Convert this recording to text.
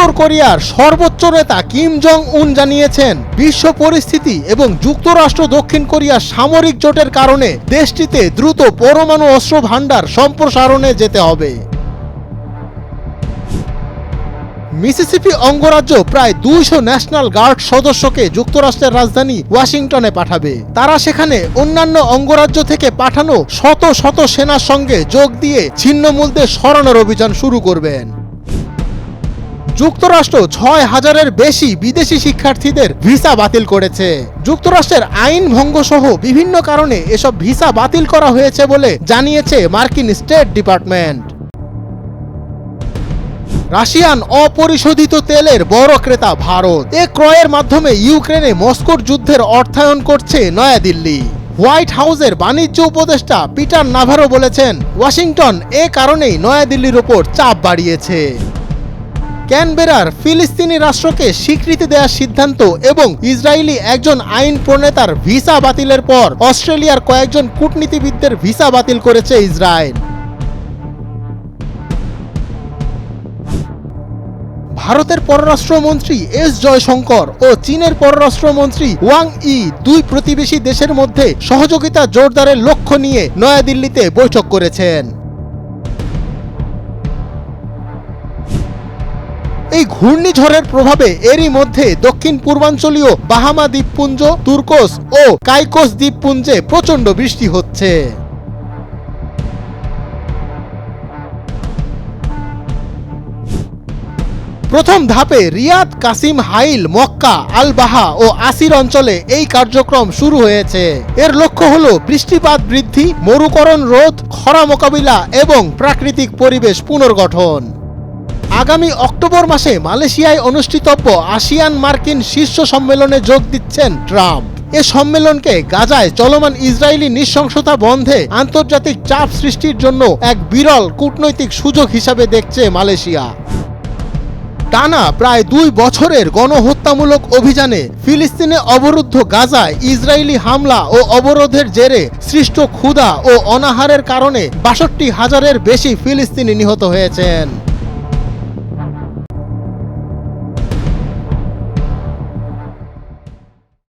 উত্তর কোরিয়ার সর্বোচ্চ নেতা কিম জং উন জানিয়েছেন, বিশ্ব পরিস্থিতি এবং যুক্তরাষ্ট্র দক্ষিণ কোরিয়ার সামরিক জোটের কারণে দেশটিতে দ্রুত পরমাণু অস্ত্র ভান্ডার সম্প্রসারণে যেতে হবে। মিসিসিপি অঙ্গরাজ্য প্রায় 200 ন্যাশনাল গার্ড সদস্যকে যুক্তরাষ্ট্রের রাজধানী ওয়াশিংটনে পাঠাবে। তারা সেখানে অন্যান্য অঙ্গরাজ্য থেকে পাঠানো শত শত সেনার সঙ্গে যোগ দিয়ে ছিন্নমূলদের সরানোর অভিযান শুরু করবেন। যুক্তরাষ্ট্র 6000-এর বেশি বিদেশি শিক্ষার্থীদের ভিসা বাতিল করেছে। যুক্তরাষ্ট্রের আইন ভঙ্গ সহ বিভিন্ন কারণে এসব ভিসা বাতিল করা হয়েছে বলে জানিয়েছে মার্কিন স্টেট ডিপার্টমেন্ট। রাশিয়ান অপরিশোধিত তেলের বড় ক্রেতা ভারত। এ ক্রয়ের মাধ্যমে ইউক্রেনে মস্কোর যুদ্ধের অর্থায়ন করছে নয়াদিল্লি। হোয়াইট হাউসের বাণিজ্য উপদেষ্টা পিটার নাভারো বলেছেন, ওয়াশিংটন এ কারণেই নয়াদিল্লির ওপর চাপ বাড়িয়েছে। ক্যানবেরার ফিলিস্তিনি রাষ্ট্রকে স্বীকৃতি দেওয়ার সিদ্ধান্ত এবং ইসরায়েলি একজন আইন প্রণেতার ভিসা বাতিলের পর অস্ট্রেলিয়ার কয়েকজন কূটনীতিবিদদের ভিসা বাতিল করেছে ইসরায়েল। ভারতের পররাষ্ট্রমন্ত্রী এস জয়শঙ্কর ও চীনের পররাষ্ট্রমন্ত্রী ওয়াং ই দুই প্রতিবেশী দেশের মধ্যে সহযোগিতা জোরদারের লক্ষ্য নিয়ে নয়াদিল্লিতে বৈঠক করেছেন। এই ঘূর্ণিঝড়ের প্রভাবে এরই মধ্যে দক্ষিণ পূর্বাঞ্চলীয় বাহামা দ্বীপপুঞ্জ, তুর্কস ও কাইকোস দ্বীপপুঞ্জে প্রচণ্ড বৃষ্টি হচ্ছে। প্রথম ধাপে রিয়াদ, কাসিম, হাইল, মক্কা, আল বাহা ও আসির অঞ্চলে এই কার্যক্রম শুরু হয়েছে। এর লক্ষ্য হল বৃষ্টিপাত বৃদ্ধি, মরুকরণ রোধ, খরা মোকাবিলা এবং প্রাকৃতিক পরিবেশ পুনর্গঠন। আগামী অক্টোবর মাসে মালয়েশিয়ায় অনুষ্ঠিতব্য আসিয়ান মার্কিন শীর্ষ সম্মেলনে যোগ দিচ্ছেন ট্রাম্প। এ সম্মেলনকে গাজায় চলমান ইসরায়েলি নৃশংসতা বন্ধে আন্তর্জাতিক চাপ সৃষ্টির জন্য এক বিরল কূটনৈতিক সুযোগ হিসাবে দেখছে মালয়েশিয়া। টানা প্রায় 2 বছরের গণহত্যামূলক অভিযানে ফিলিস্তিনে অবরুদ্ধ গাজায় ইসরায়েলি হামলা ও অবরোধের জেরে সৃষ্ট ক্ষুধা ও অনাহারের কারণে 62,000-এর বেশি ফিলিস্তিনি নিহত হয়েছেন।